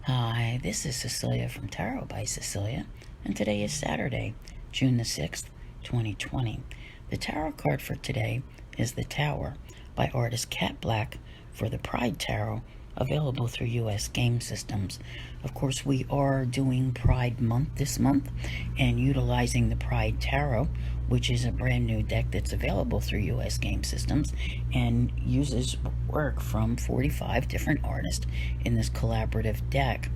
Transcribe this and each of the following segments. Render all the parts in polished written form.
Hi, this is Cecilia from Tarot by Cecilia, and today is Saturday, June the 6th, 2020. The tarot card for today is the Tower by artist Cat Black for the Pride Tarot, available through U.S. game systems. Of course, we are doing Pride Month this month and utilizing the Pride Tarot, which is a brand new deck that's available through U.S. game systems and uses work from 45 different artists in this collaborative deck.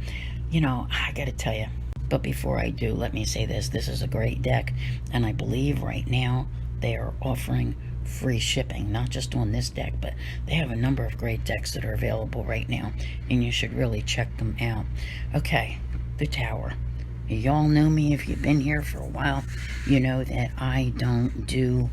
I gotta tell you, but before I do, let me say this. This is a great deck, and I believe right now they are offering free shipping, not just on this deck, but they have a number of great decks that are available right now, and you should really check them out. Okay, the Tower. Y'all know me. If you've been here for a while, you know that I don't do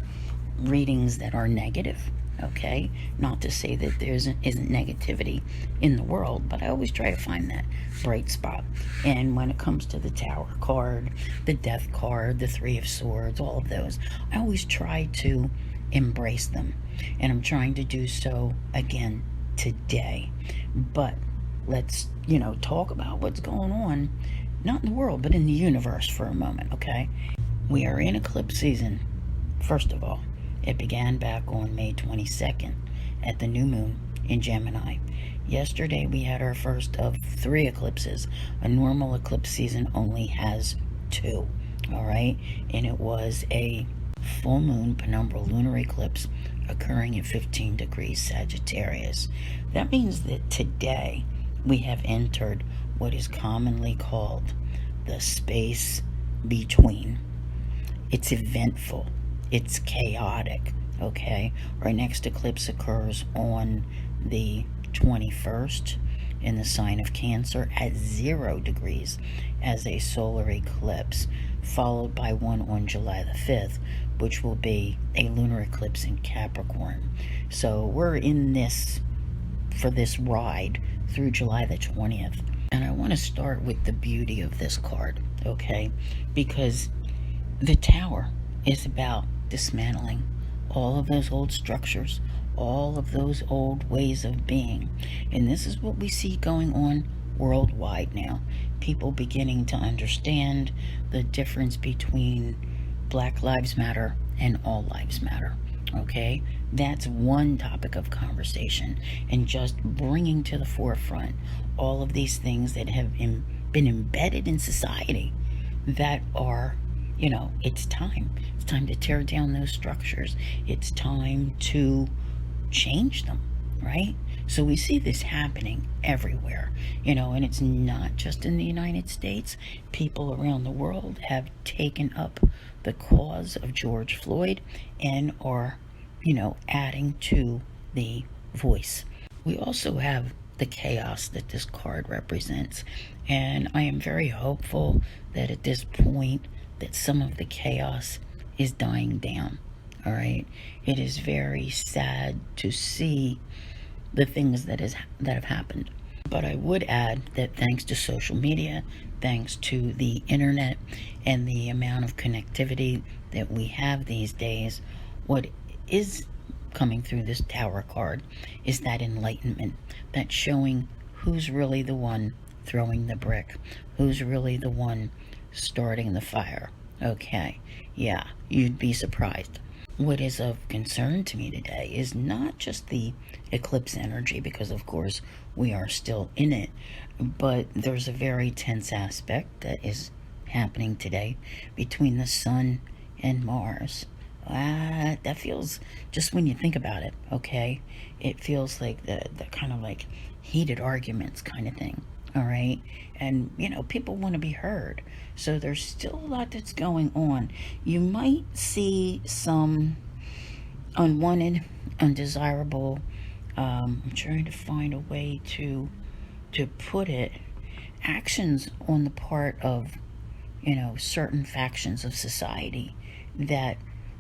readings that are negative. Okay, not to say that there isn't negativity in the world, but I always try to find that bright spot. And when it comes to the Tower card, the Death card, the Three of Swords, all of those, I always try to embrace them, and I'm trying to do so again today. But let's talk about what's going on, not in the world but in the universe for a moment. Okay, we are in eclipse season. First of all, it began back on May 22nd at the new moon in Gemini. Yesterday we had our first of 3 eclipses. A normal eclipse season only has 2. All right, and it was a full moon penumbral lunar eclipse occurring at 15 degrees Sagittarius. That means that today we have entered what is commonly called the space between. It's eventful, it's chaotic. Okay, our next eclipse occurs on the 21st in the sign of Cancer at 0 degrees as a solar eclipse, followed by one on July the 5th, which will be a lunar eclipse in Capricorn. So we're in this for this ride through July the 20th. And I want to start with the beauty of this card, okay? Because the Tower is about dismantling all of those old structures, all of those old ways of being. And this is what we see going on worldwide now. People beginning to understand the difference between Black Lives Matter and All Lives Matter. Okay, that's one topic of conversation, and just bringing to the forefront all of these things that have been embedded in society that are, it's time. It's time to tear down those structures. It's time to change them, right? So we see this happening everywhere, and it's not just in the United States. People around the world have taken up the cause of George Floyd and are, adding to the voice. We also have the chaos that this card represents, and I am very hopeful that at this point that some of the chaos is dying down. All right, it is very sad to see the things that have happened. But I would add that thanks to social media, thanks to the internet, and the amount of connectivity that we have these days, what is coming through this Tower card is that enlightenment, that showing who's really the one throwing the brick, who's really the one starting the fire. Okay, yeah, you'd be surprised. What is of concern to me today is not just the eclipse energy, because of course we are still in it, but there's a very tense aspect that is happening today between the Sun and Mars. That feels, just when you think about it, okay, it feels like the kind of like heated arguments kind of thing. All right, and people want to be heard, so there's still a lot that's going on. You might see some unwanted, undesirable, I'm trying to find a way to put it, actions on the part of certain factions of society that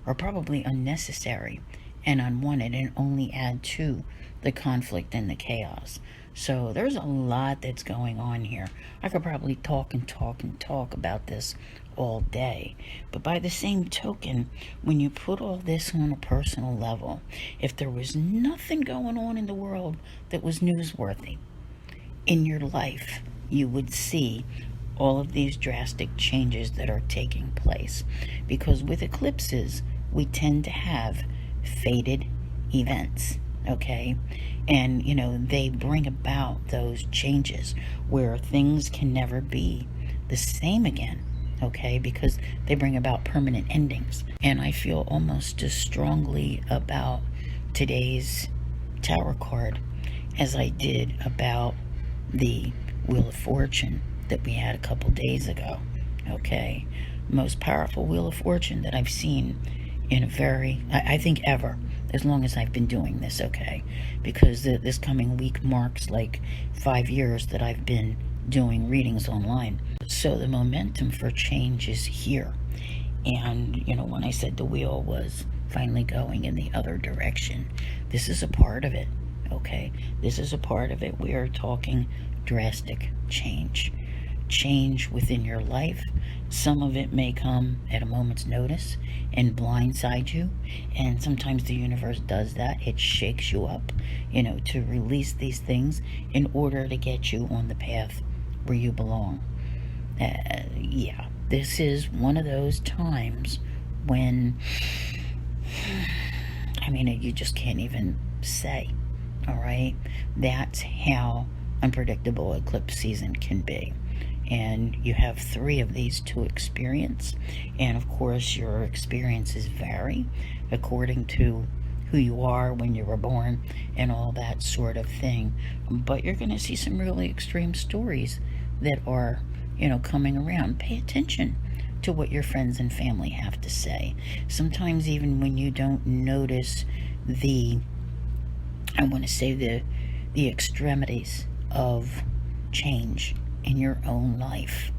are probably unnecessary and unwanted and only add to the conflict and the chaos. So there's a lot that's going on here. I could probably talk and talk and talk about this all day. But by the same token, when you put all this on a personal level, if there was nothing going on in the world that was newsworthy in your life, you would see all of these drastic changes that are taking place. Because with eclipses, we tend to have fated events, okay? And, they bring about those changes where things can never be the same again, okay? Because they bring about permanent endings. And I feel almost as strongly about today's Tower card as I did about the Wheel of Fortune that we had a couple days ago, okay? Most powerful Wheel of Fortune that I've seen in I think ever, as long as I've been doing this, okay? Because this coming week marks like 5 years that I've been doing readings online. So the momentum for change is here. And, when I said the wheel was finally going in the other direction, this is a part of it, okay? This is a part of it. We are talking drastic change. Change within your life. Some of it may come at a moment's notice and blindside you, and sometimes the universe does that. It shakes you up, to release these things in order to get you on the path where you belong. Yeah, this is one of those times when, you just can't even say, all right? That's how unpredictable eclipse season can be. And you have 3 of these to experience. And of course, your experiences vary according to who you are when you were born and all that sort of thing. But you're going to see some really extreme stories that are, coming around. Pay attention to what your friends and family have to say. Sometimes even when you don't notice the extremities of change in your own life.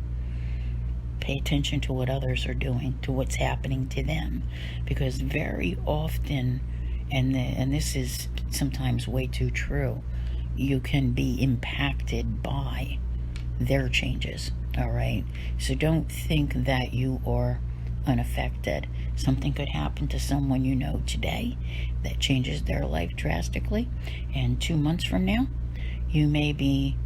Pay attention to what others are doing, to what's happening to them, because very often, and this is sometimes way too true, you can be impacted by their changes, all right? So don't think that you are unaffected. Something could happen to someone today that changes their life drastically, and 2 months from now, you may be,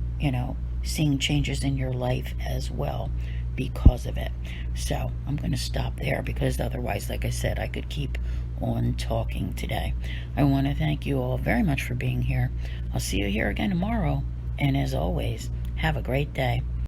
seeing changes in your life as well because of it. So I'm going to stop there, because otherwise, like I said, I could keep on talking today. I want to thank you all very much for being here. I'll see you here again tomorrow. And as always, have a great day.